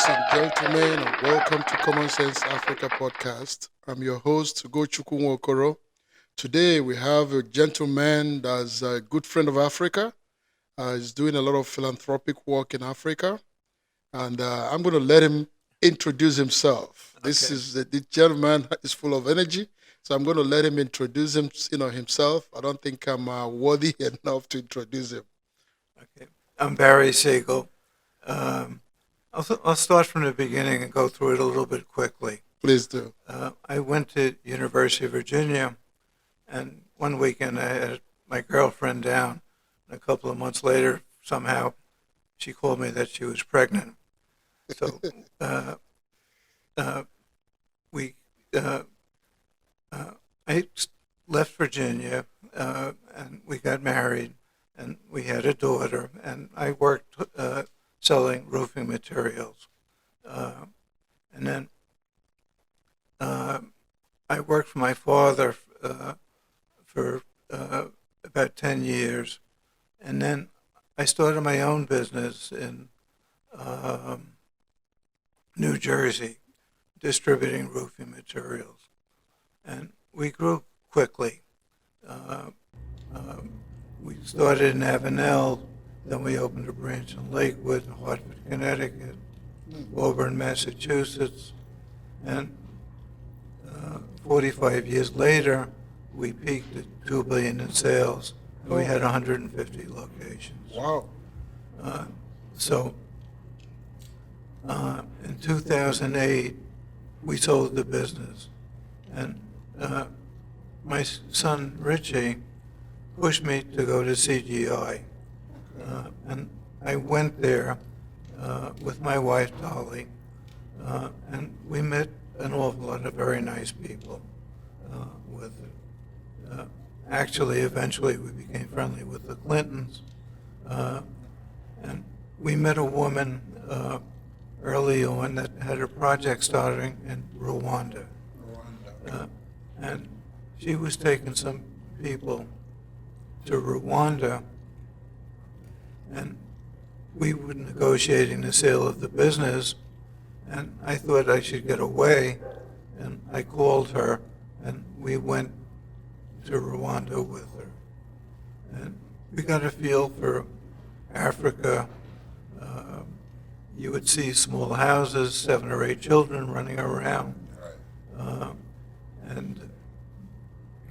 ladies and gentlemen, and welcome to Common Sense Africa podcast. I'm your host, Gochukwu Nwokoro. Today we have a gentleman that's a good friend of Africa. He's doing a lot of philanthropic work in Africa, and I'm going to let him introduce himself. This Okay. is the gentleman is full of energy, so I'm going to let him introduce himself. I don't think I'm worthy enough to introduce him. Okay. I'm Barry Segal. Um, I'll start from the beginning and go through it a little bit quickly. Please do. I went to University of Virginia, and one weekend I had my girlfriend down. And a couple of months later, somehow, she called me that she was pregnant. So uh, uh, we, uh, I left Virginia, and we got married, and we had a daughter, and I worked selling roofing materials. Uh, and then uh, I worked for my father for about 10 years. And then I started my own business in um, New Jersey, distributing roofing materials. And we grew quickly. Uh, um, we started in Avenel, then we opened a branch in Lakewood, Hartford, Connecticut, Auburn, Massachusetts, and 45 years later, we peaked at 2 billion in sales, and we had 150 locations. Wow. Uh, so in 2008, we sold the business, and my son Richie pushed me to go to CGI, and I went there with my wife Dolly, and we met an awful lot of very nice people. With actually, eventually, we became friendly with the Clintons, and we met a woman early on that had a project starting in Rwanda, Rwanda. uh, and she was taking some people to Rwanda, and we were negotiating the sale of the business, and I thought I should get away, and I called her, and we went to Rwanda with her, and we got a feel for Africa. Uh, you would see small houses, 7 or 8 children running around, uh, and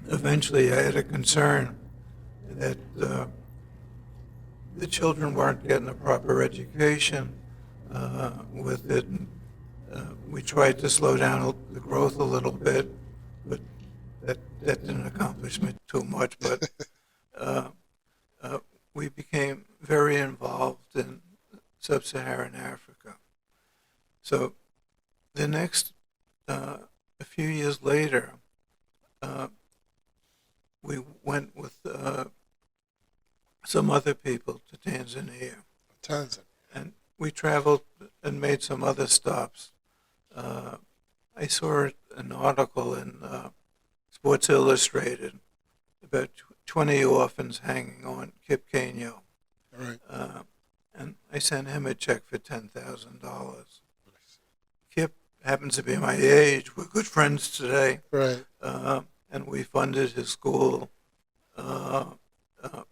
eventually I had a concern that the children weren't getting a proper education with it. And, we tried to slow down the growth a little bit, but that didn't accomplish me too much. But uh, we became very involved in sub-Saharan Africa. So the next, a few years later, uh, we went with some other people to Tanzania, Tanzania. and we traveled and made some other stops. Uh, I saw an article in Sports Illustrated about 20 orphans hanging on Kip Kenyo, All right. and I sent him a check for $10,000. Kip happens to be my age. We're good friends today, Right. and we funded his school. Uh, uh,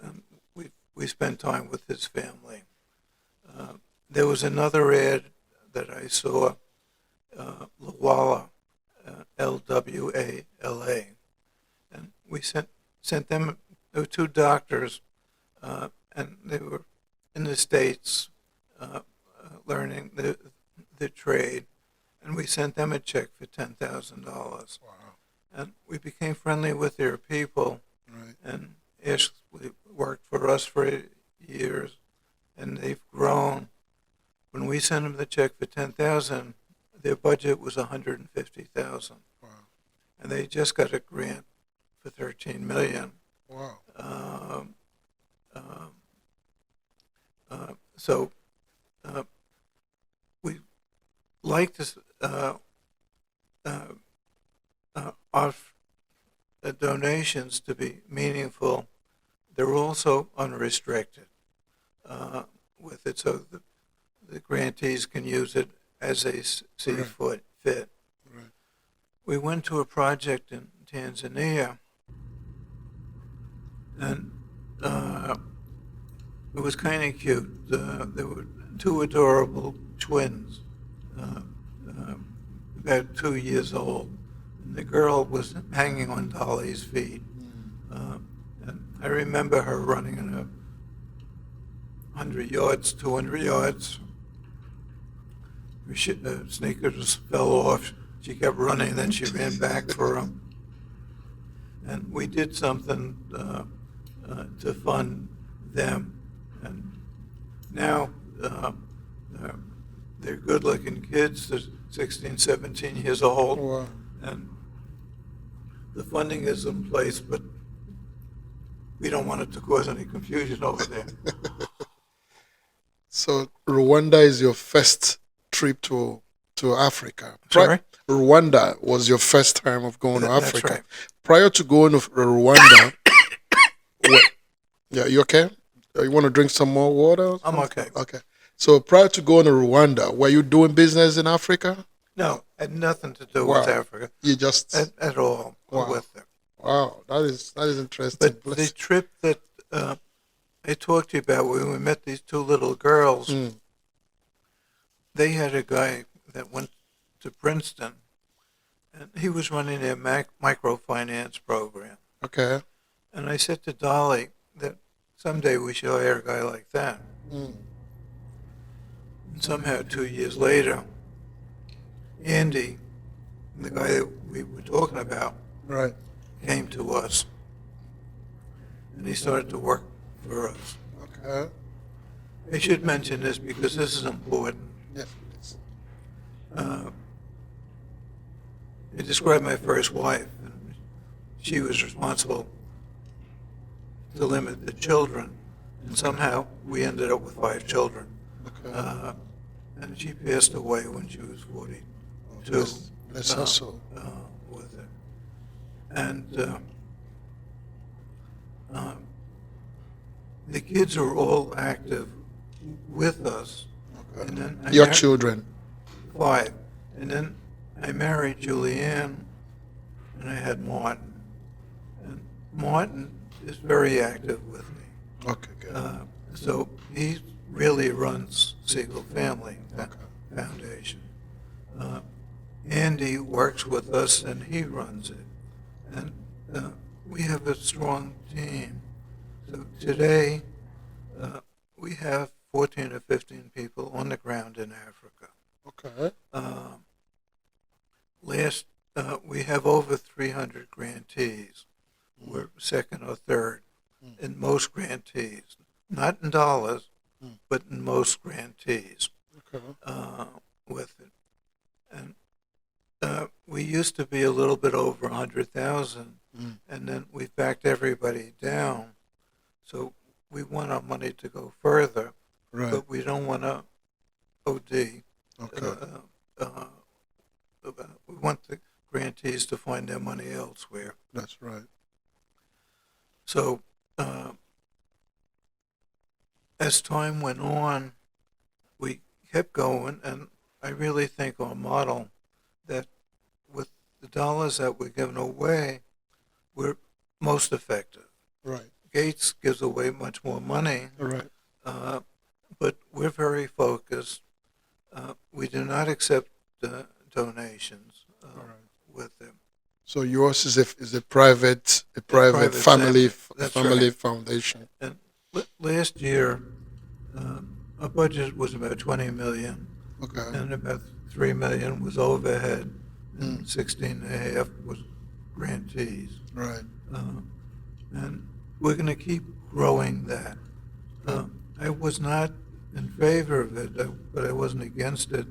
and we spent time with his family. There was another ad that I saw, Lawala, Lwala, and we sent them. There were 2 doctors, and they were in the States learning the trade, and we sent them a check for $10,000. Wow. And we became friendly with their people, Right. and Ashley worked for us for years, and they've grown. When we sent them the check for 10,000, their budget was 150,000, Wow. and they just got a grant for 13 million. Wow. Um, um, so we like to our donations to be meaningful. They're also unrestricted with it. So the grantees can use it as they see Right. fit. Right. We went to a project in Tanzania, and it was kind of cute. There were two adorable twins, uh, uh, about 2 years old. And the girl was hanging on Dolly's feet. Uh, and I remember her running in 100 yards, 200 yards. Her sneakers fell off. She kept running, then she ran back for them. And we did something to fund them. And now they're good-looking kids. They're 16, 17 years old. Wow. And the funding is in place, but we don't want it to cause any confusion over there. So Rwanda is your first trip to Africa. Sorry? Rwanda was your first time of going to That's Africa. right. Prior to going to Rwanda, yeah, you okay? You want to drink some more water? I'm okay. Okay. So prior to going to Rwanda, were you doing business in Africa? No, had nothing to do Wow. with Africa You just at all Wow. with them. wow, that is interesting. But the trip that I talked to you about, when we met these two little girls, they had a guy that went to Princeton, and he was running their microfinance program. Okay. And I said to Dolly that someday we should hire a guy like that. Mm. And somehow 2 years later, Andy, the guy that we were talking about, Right. came to us, and he started to work for us. Okay. I should mention this because this is important. Yes. He described my first wife, and she was responsible to limit the children, and somehow we ended up with 5 children. Okay. And she passed away when she was 42. Let's also. With it. And the kids are all active with us. Okay. And then Your children. 5. And then I married Julianne, and I had Martin. And Martin is very active with me. Okay, good. So he really runs Segal Family Okay. Foundation. Andy works with us, and he runs it. And we have a strong team. So today, we have 14 or 15 people on the ground in Africa. Okay. We have over 300 grantees. We're second or third in most grantees, not in dollars, but in most grantees Okay. with it. And we used to be a little bit over 100,000, and then we backed everybody down. So we want our money to go further, Right. but we don't want to OD. Okay. We want the grantees to find their money elsewhere. That's right. So as time went on, we kept going, and I really think our model that with the dollars that we're giving away, we're most effective. Right. Gates gives away much more money, Right. but we're very focused. We do not accept donations Right. with them. So yours is a private private family That's family right. foundation. And last year, our budget was about 20 million, Okay. and about 3 million was overhead, and 16 and a half was grantees. Right. And we're going to keep growing that. I was not in favor of it, but I wasn't against it,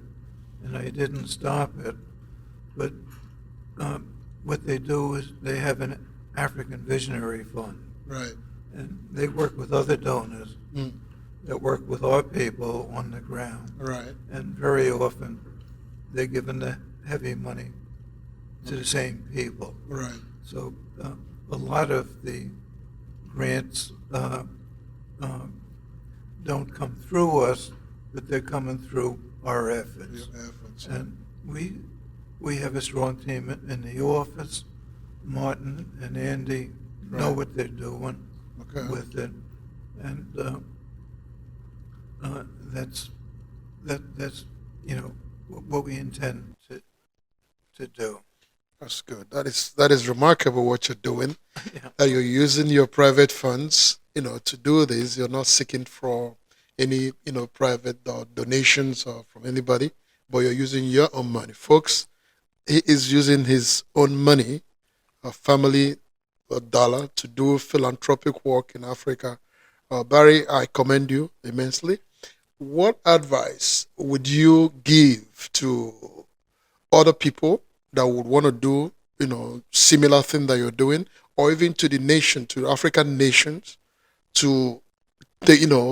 and I didn't stop it. But what they do is they have an African Visionary Fund, Right. and they work with other donors that work with our people on the ground. Right. And very often, they're giving the heavy money to the same people. Right. So a lot of the grants don't come through us. but they're coming through our Your efforts. efforts. And we have a strong team in the office. Martin and Andy know Right. what they're doing Okay. with it, and that's that's what we intend to do. That's good. That is remarkable what you're doing. Yeah. That you're using your private funds, to do this. You're not seeking for any, private or donations or from anybody, but you're using your own money. Folks, he is using his own money, a family dollar, to do philanthropic work in Africa. Barry, I commend you immensely. What advice would you give to other people that would want to do, similar thing that you're doing, or even to the nation, to African nations, to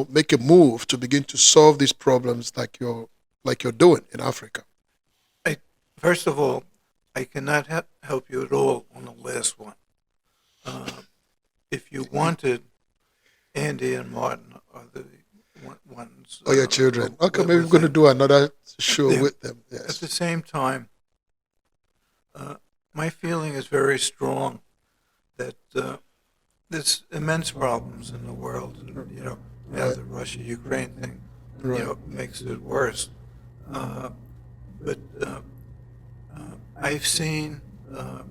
make a move to begin to solve these problems like you're doing in Africa? I, First of all, I cannot help you at all on the last one. Uh, if you wanted, Andy and Martin are the ones Or your children? Okay, maybe we're going to within. do another show with them. At the Yes. same time, uh, my feeling is very strong that there's immense problems in the world, and now Right. the Russia-Ukraine thing, Right. makes it worse. Uh, but I've seen uh,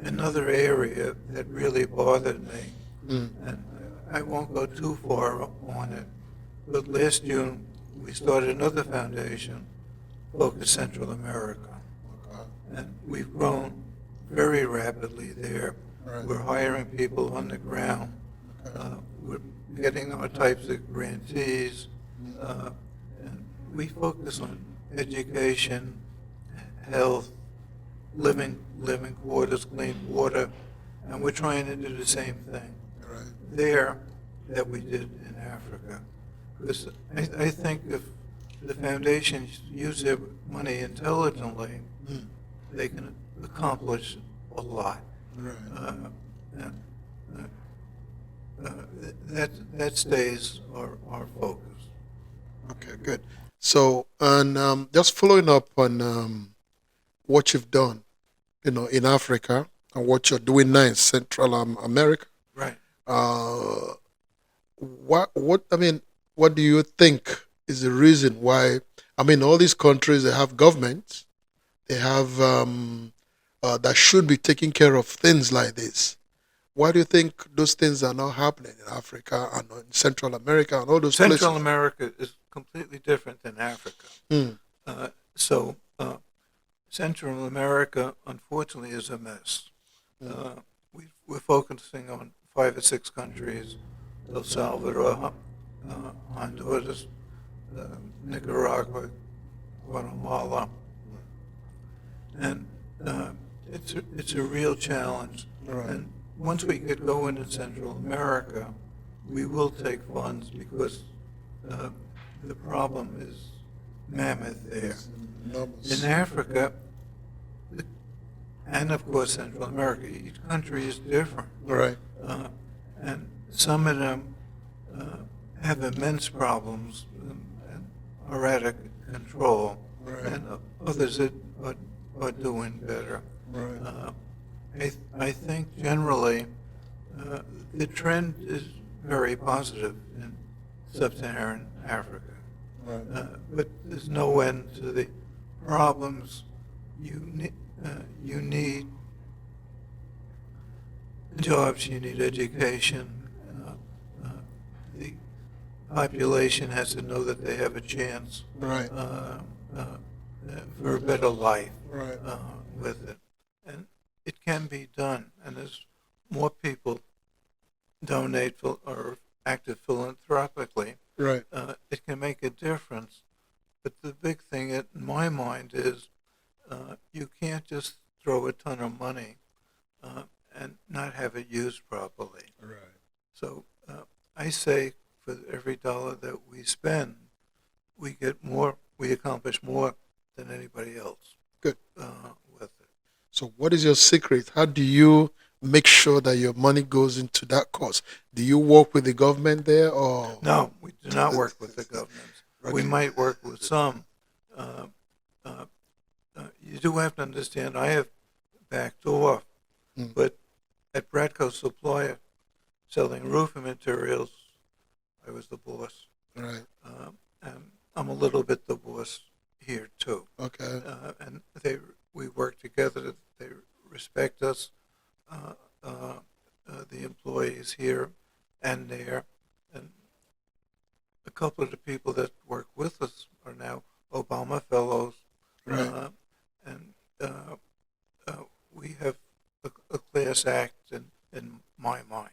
another area that really bothered me, Mm. and I won't go too far on it. But last June, we started another foundation focused Central America, Okay. and we've grown very rapidly there. Right. We're hiring people on the ground. Okay. We're getting our types of grantees, uh, and we focus on education, health, living quarters, clean water, and we're trying to do the same thing Right. there that we did in Africa. Because I think if the foundations use their money intelligently, Mm. they can accomplish a lot. Right. And, that stays our focus. Okay, good. So, and just following up on what you've done, in Africa and what you're doing now in Central America. Right. Uh, what do you think is the reason why? I mean, all these countries, they have governments, they have that should be taking care of things like this. Why do you think those things are not happening in Africa and in Central America and all those Central places? America is completely different than Africa. Mm. So Central America, unfortunately, is a mess. Mm. We're focusing on 5 or 6 countries: El Salvador, Honduras, Nicaragua, Guatemala, and it's a real challenge. Right. And once we get going in Central America, we will take funds because uh, the problem is mammoth there. It's enormous. In Africa, and of course Central America, each country is different, Right. uh, and some of them have immense problems and are out of control, Right. and others are doing better. Right. I think generally the trend is very positive in sub-Saharan Africa, Right. but there's no end to the problems. You need jobs, you need education. The population has to know that they have a chance Right. for a better life Right. with it. And it can be done. And as more people donate or active philanthropically, Right. it can make a difference. But the big thing in my mind is you can't just throw a ton of money and not have it used properly. Right. So I say for every dollar that we spend, we get more, we accomplish more than anybody else Good. with it. So, what is your secret? How do you make sure that your money goes into that cause? Do you work with the government there, or No, we do not work with the governments. We okay? might work with some. Uh, uh, you do have to understand, I have backed off, Mm, but at Bradco Supply, selling roofing materials, I was the boss. right. And I'm a little bit the boss here too. Okay. And we work together. They respect us, uh, uh, the employees here and there. And a couple of the people that work with us are now Obama fellows, Right. uh, and uh, we have a class act in my mind.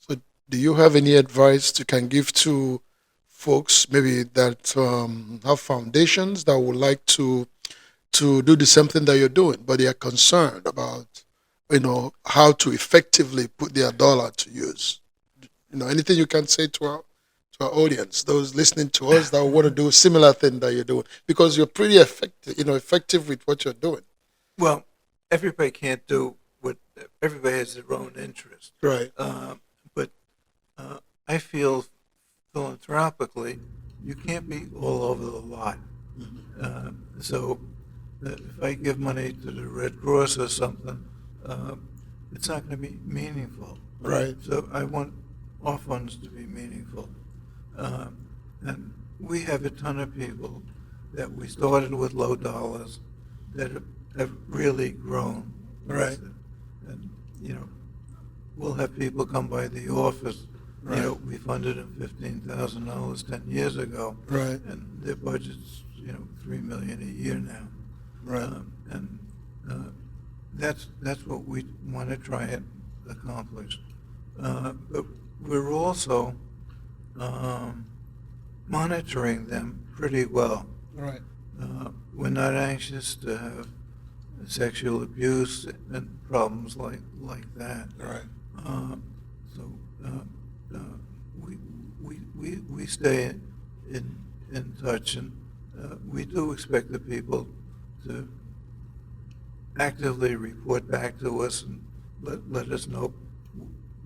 So, do you have any advice you can give to folks maybe that have foundations that would like to do the same thing that you're doing, but they are concerned about, how to effectively put their dollar to use? Anything you can say to our audience, those listening to us that want to do a similar thing that you're doing, because you're pretty effective with what you're doing. Well, everybody can't do what everybody has their own interest. Right. But I feel philanthropically, you can't be all over the lot. So if I give money to the Red Cross or something, uh, it's not going to be meaningful. Right. So I want our funds to be meaningful. And we have a ton of people that we started with low dollars that have really grown. Right. And, we'll have people come by the office. Right. We funded them $15,000 10 years ago, Right. and their budget's, $3 million a year now. Right. And that's what we want to try and accomplish. But we're also monitoring them pretty well. Right. We're not anxious to have sexual abuse and problems like that. Right. So we stay in touch, and we do expect the people to actively report back to us and let us know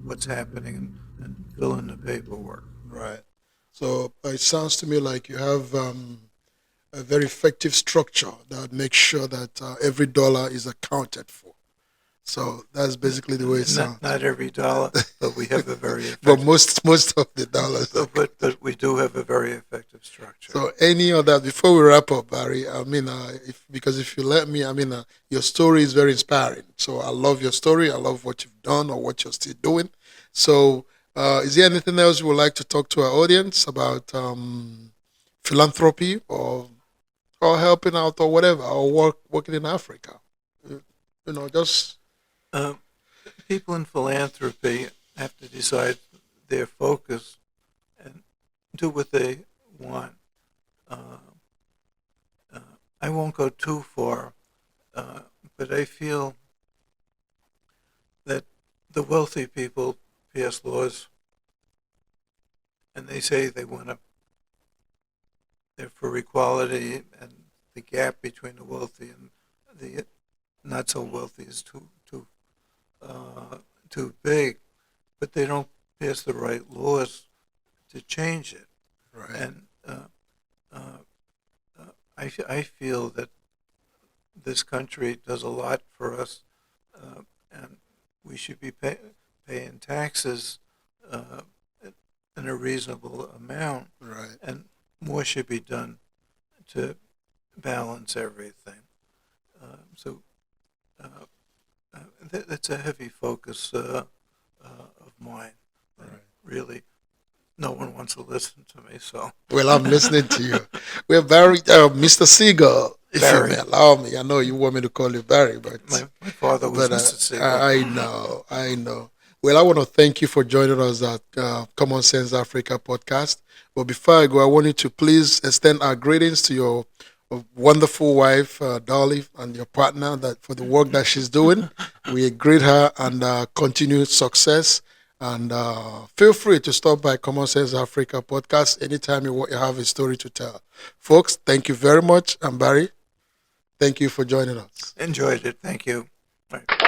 what's happening and fill in the paperwork. Right. So it sounds to me like you have a very effective structure that makes sure that every dollar is accounted for. So that's basically the way it sounds. Not every dollar, but we have a very But effective. most of the dollars. But we do have a very effective structure. So any other before we wrap up, Barry? I mean, if you let me, I mean, your story is very inspiring. So I love your story. I love what you've done or what you're still doing. So is there anything else you would like to talk to our audience about philanthropy or helping out or whatever or working in Africa? Just Uh, People in philanthropy have to decide their focus and do what they want. Uh, I won't go too far, but I feel that the wealthy people pass laws and they say they're for equality, and the gap between the wealthy and the not so wealthy is too big, but they don't pass the right laws to change it. right, And uh, I feel that this country does a lot for us, and we should be paying taxes uh, in a reasonable amount, right. and more should be done to balance everything. So that's a heavy focus of mine. And Right. really, no one wants to listen to me, so. Well, I'm listening to you. We're Barry, Mr. Segal, if Barry. you may allow me. I know you want me to call you Barry, but My father was Mr. Segal. I know. Well, I want to thank you for joining us at Common Sense Africa podcast. But before I go, I want you to please extend our greetings to your wonderful wife, Dolly, and your partner that for the work that she's doing. We greet her and continued success. And feel free to stop by Common Sense Africa podcast anytime you have a story to tell. Folks, thank you very much. And Barry, thank you for joining us. Enjoyed it. Thank you. All right.